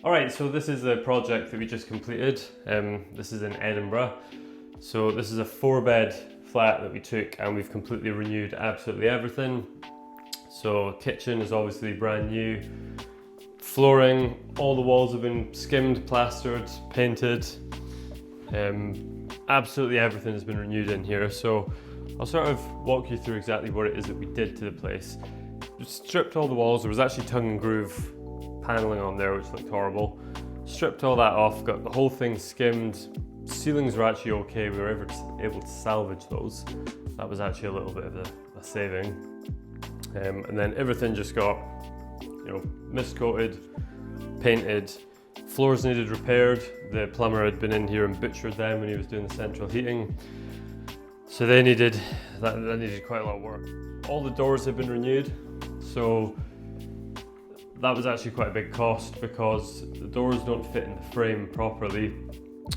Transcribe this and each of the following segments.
Alright, so this is a project that we just completed. This is in Edinburgh. So this is a 4-bed flat that we took and we've completely renewed absolutely everything. So kitchen is obviously brand new. Flooring, all the walls have been skimmed, plastered, painted. Absolutely everything has been renewed in here. So I'll sort of walk you through exactly what it is that we did to the place. We stripped all the walls. There was actually tongue and groove paneling on there, which looked horrible. Stripped all that off, got the whole thing skimmed. Ceilings were actually okay. We were able to salvage those. That was actually a little bit of a saving. And then everything just got, mist coated, painted. Floors needed repaired. The plumber had been in here and butchered them when he was doing the central heating. So they needed quite a lot of work. All the doors have been renewed. So that was actually quite a big cost because the doors don't fit in the frame properly.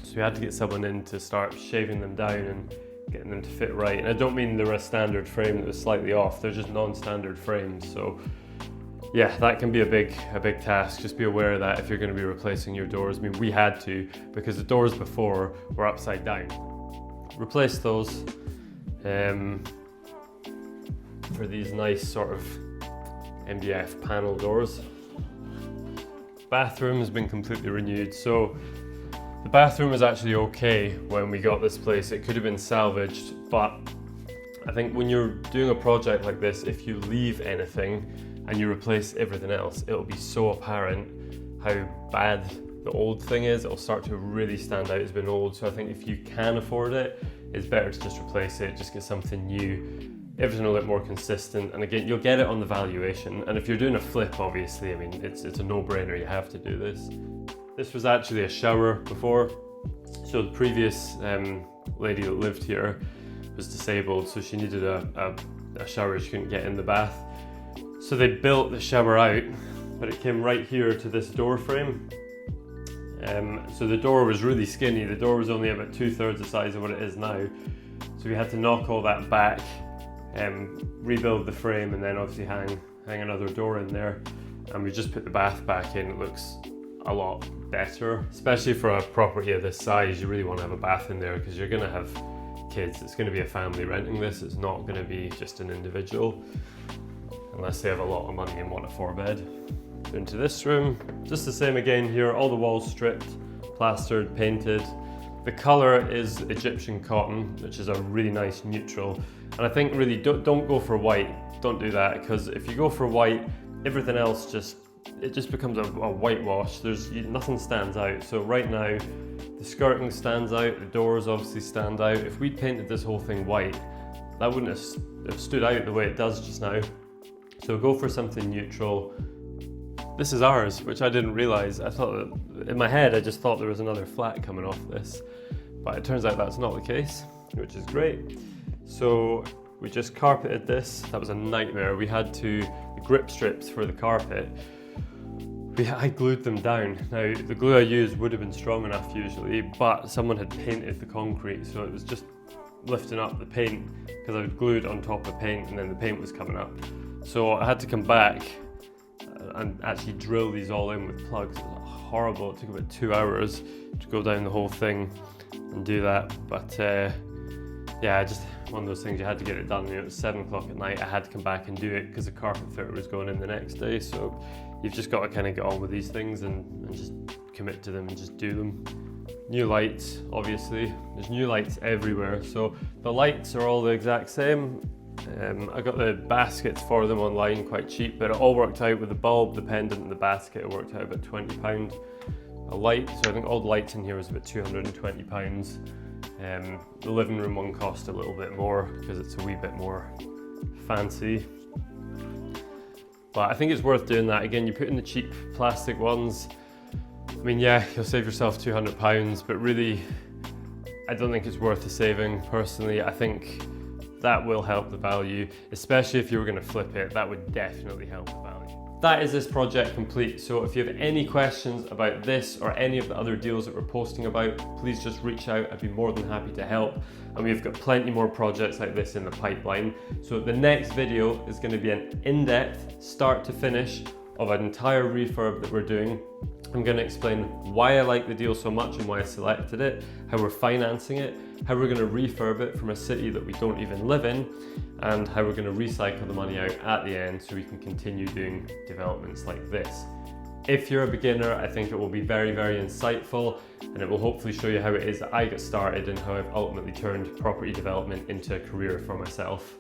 So we had to get someone in to start shaving them down and getting them to fit right. And I don't mean they're a standard frame that was slightly off, they're just non-standard frames. So yeah, that can be a big task. Just be aware of that if you're going to be replacing your doors. I mean, we had to, because the doors before were upside down. Replaced those for these nice sort of MDF panel doors. Bathroom has been completely renewed. So the bathroom was actually okay when we got this place. It could have been salvaged, but I think when you're doing a project like this, if you leave anything and you replace everything else, it'll be so apparent how bad the old thing is. It'll start to really stand out as being old. So I think if you can afford it, it's better to just replace it, just get something new. Everything will look more consistent, and again, you'll get it on the valuation. And if you're doing a flip, obviously, I mean, it's a no-brainer, you have to do this. This was actually a shower before. So the previous lady that lived here was disabled, so she needed a shower. She couldn't get in the bath. So they built the shower out, but it came right here to this door frame. So the door was really skinny. The door was only about 2/3 the size of what it is now. So we had to knock all that back, rebuild the frame, and then obviously hang another door in there. And we just put the bath back in. It looks a lot better, especially for a property of this size. You really want to have a bath in there because you're going to have kids. It's going to be a family renting this. It's not going to be just an individual, unless they have a lot of money and want a 4-bed. Into this room, just the same again here. All the walls stripped, plastered, painted. The colour is Egyptian cotton, which is a really nice neutral. And I think really don't go for white. Don't do that, because if you go for white, everything else just becomes a whitewash. Nothing stands out. So right now, the skirting stands out, the doors obviously stand out. If we'd painted this whole thing white, that wouldn't have stood out the way it does just now. So go for something neutral. This is ours, which I didn't realise. I thought, in my head, I just thought there was another flat coming off this, but it turns out that's not the case, which is great. So we just carpeted this. That was a nightmare. We had the grip strips for the carpet, I glued them down. Now, the glue I used would have been strong enough usually, but someone had painted the concrete, so it was just lifting up the paint because I had glued on top of paint and then the paint was coming up. So I had to come back and actually drill these all in with plugs. It was horrible. It took about 2 hours to go down the whole thing and do that. But yeah, just one of those things, you had to get it done. It was 7 o'clock at night. I had to come back and do it because the carpet fitter was going in the next day. So you've just got to kind of get on with these things and just commit to them and just do them. New lights, obviously. There's new lights everywhere. So the lights are all the exact same. I got the baskets for them online quite cheap, but it all worked out with the bulb, the pendant and the basket. It worked out about £20 a light. So I think all the lights in here was about £220. The living room one cost a little bit more because it's a wee bit more fancy. But I think it's worth doing that. Again, you put in the cheap plastic ones. I mean, yeah, you'll save yourself £200, but really, I don't think it's worth the saving. Personally, I think that will help the value, especially if you were going to flip it. That would definitely help the value. That is this project complete. So if you have any questions about this or any of the other deals that we're posting about, please just reach out. I'd be more than happy to help. And we've got plenty more projects like this in the pipeline. So the next video is going to be an in-depth, start to finish of an entire refurb that we're doing. I'm going to explain why I like the deal so much and why I selected it, how we're financing it, how we're going to refurb it from a city that we don't even live in, and how we're going to recycle the money out at the end so we can continue doing developments like this. If you're a beginner, I think it will be very, very insightful, and it will hopefully show you how it is that I got started and how I've ultimately turned property development into a career for myself.